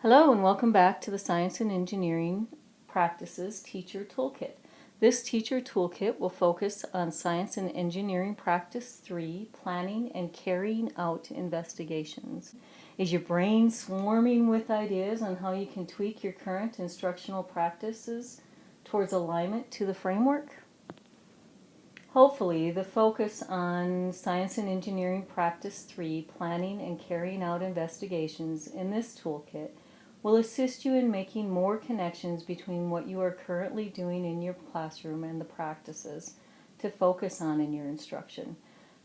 Hello and welcome back to the Science and Engineering Practices Teacher Toolkit. This teacher toolkit will focus on Science and Engineering Practice 3, Planning and Carrying Out Investigations. Is your brain swarming with ideas on how you can tweak your current instructional practices towards alignment to the framework? Hopefully, the focus on Science and Engineering Practice 3, Planning and Carrying Out Investigations in this toolkit will assist you in making more connections between what you are currently doing in your classroom and the practices to focus on in your instruction.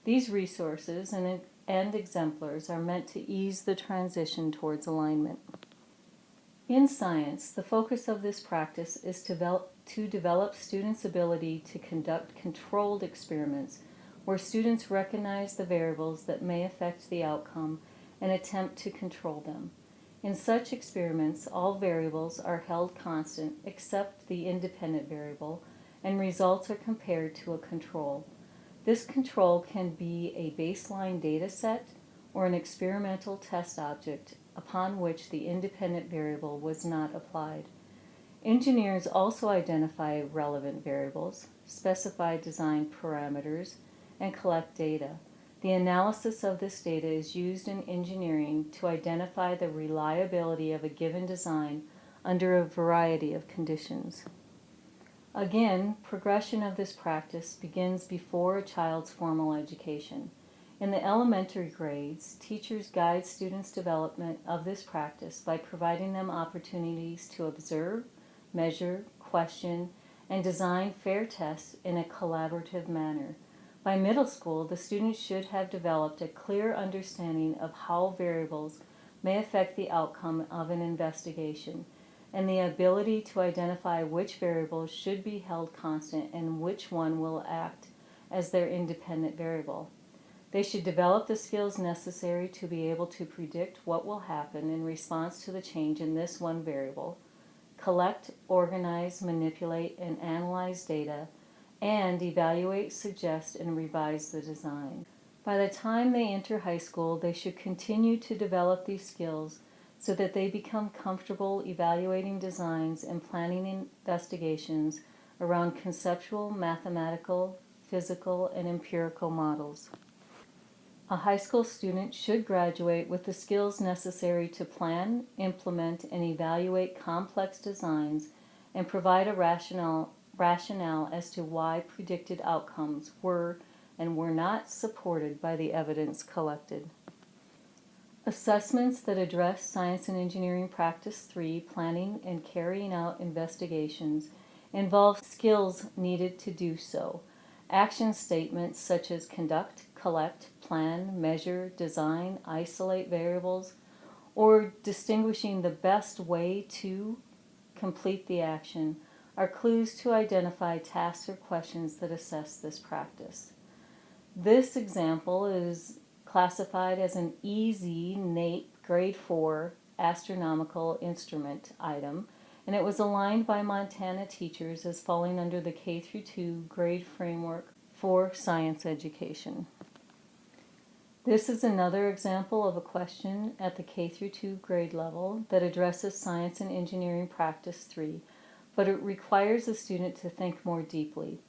These resources and exemplars are meant to ease the transition towards alignment. In science, the focus of this practice is to develop students' ability to conduct controlled experiments where students recognize the variables that may affect the outcome and attempt to control them. In such experiments, all variables are held constant except the independent variable, and results are compared to a control. This control can be a baseline data set or an experimental test object upon which the independent variable was not applied. Engineers also identify relevant variables, specify design parameters, and collect data. The analysis of this data is used in engineering to identify the reliability of a given design under a variety of conditions. Again, progression of this practice begins before a child's formal education. In the elementary grades, teachers guide students' development of this practice by providing them opportunities to observe, measure, question, and design fair tests in a collaborative manner. By middle school, the students should have developed a clear understanding of how variables may affect the outcome of an investigation, and the ability to identify which variables should be held constant and which one will act as their independent variable. They should develop the skills necessary to be able to predict what will happen in response to the change in this one variable, collect, organize, manipulate, and analyze data, and evaluate, suggest, and revise the design. By the time they enter high school, they should continue to develop these skills so that they become comfortable evaluating designs and planning investigations around conceptual, mathematical, physical, and empirical models. A high school student should graduate with the skills necessary to plan, implement, and evaluate complex designs and provide a rationale as to why predicted outcomes were and were not supported by the evidence collected. Assessments that address Science and Engineering Practice 3, Planning and Carrying Out Investigations, involve skills needed to do so. Action statements such as conduct, collect, plan, measure, design, isolate variables, or distinguishing the best way to complete the action are clues to identify tasks or questions that assess this practice. This example is classified as an easy NAEP Grade 4 astronomical instrument item, and it was aligned by Montana teachers as falling under the K-2 grade framework for science education. This is another example of a question at the K-2 grade level that addresses Science and Engineering Practice 3, but it requires a student to think more deeply.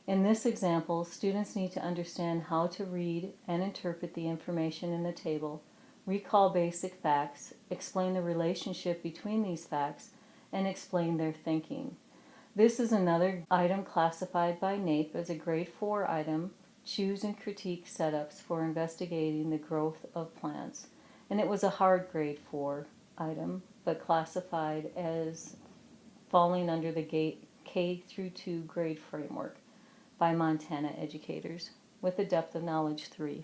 In this example, students need to understand how to read and interpret the information in the table, recall basic facts, explain the relationship between these facts, and explain their thinking. This is another item classified by NAEP as a Grade 4 item, Choose and Critique Setups for Investigating the Growth of Plants. And it was a hard Grade 4 item, but classified as falling under the K-2 grade framework by Montana educators with a depth of knowledge 3.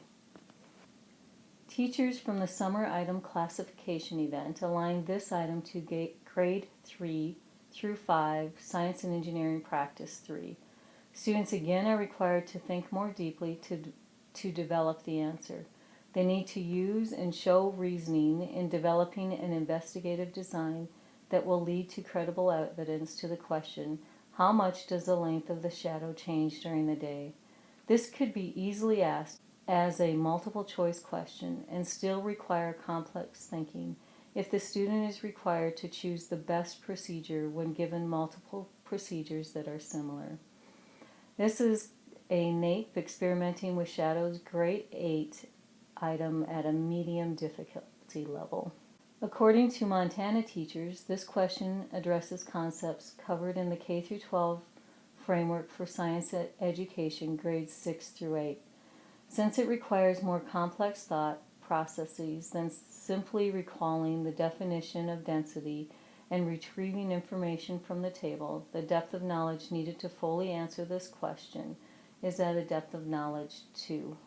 Teachers from the summer item classification event aligned this item to grade 3 through 5 Science and Engineering Practice 3. Students again are required to think more deeply to develop the answer. They need to use and show reasoning in developing an investigative design that will lead to credible evidence to the question, how much does the length of the shadow change during the day? This could be easily asked as a multiple choice question and still require complex thinking if the student is required to choose the best procedure when given multiple procedures that are similar. This is a NAEP experimenting with shadows grade 8 item at a medium difficulty level. According to Montana teachers, this question addresses concepts covered in the K through 12 framework for science education grades 6 through 8. Since it requires more complex thought processes than simply recalling the definition of density and retrieving information from the table, the depth of knowledge needed to fully answer this question is at a depth of knowledge 2.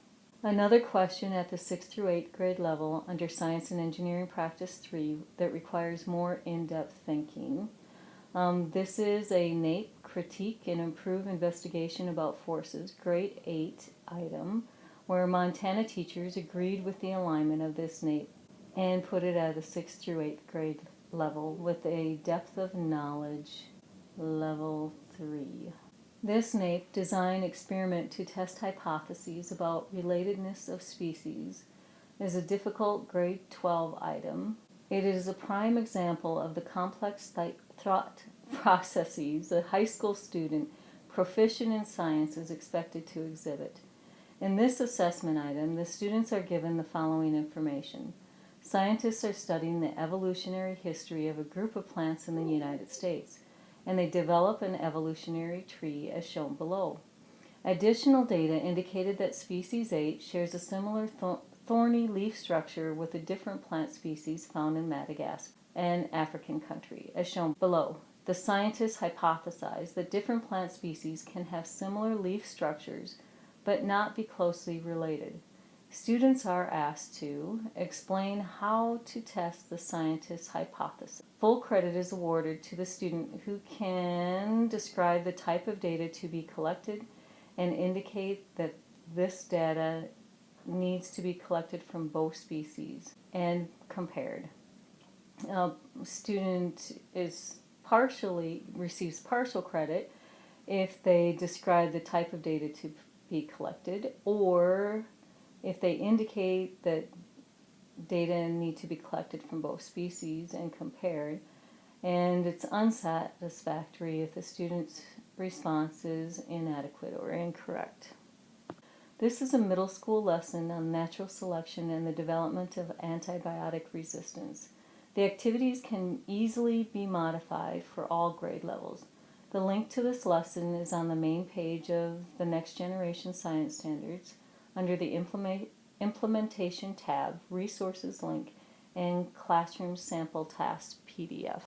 Another question at the 6th through 8th grade level under Science and Engineering Practice 3 that requires more in-depth thinking. This is a NAEP critique and improve investigation about forces, grade 8 item, where Montana teachers agreed with the alignment of this NAEP and put it at a 6th through 8th grade level with a depth of knowledge level 3. This NAEP design experiment to test hypotheses about relatedness of species is a difficult grade 12 item. It is a prime example of the complex thought processes a high school student proficient in science is expected to exhibit. In this assessment item, the students are given the following information. Scientists are studying the evolutionary history of a group of plants in the United States, and they develop an evolutionary tree as shown below. Additional data indicated that species 8 shares a similar thorny leaf structure with a different plant species found in Madagascar, an African country, as shown below. The scientists hypothesized that different plant species can have similar leaf structures but not be closely related. Students are asked to explain how to test the scientist's hypothesis. Full credit is awarded to the student who can describe the type of data to be collected and indicate that this data needs to be collected from both species and compared. Student receives partial credit if they describe the type of data to be collected, or if they indicate that data need to be collected from both species and compared, and it's unsatisfactory if the student's response is inadequate or incorrect. This is a middle school lesson on natural selection and the development of antibiotic resistance. The activities can easily be modified for all grade levels. The link to this lesson is on the main page of the Next Generation Science Standards under the Implementation tab, Resources link, and Classroom Sample Task PDF.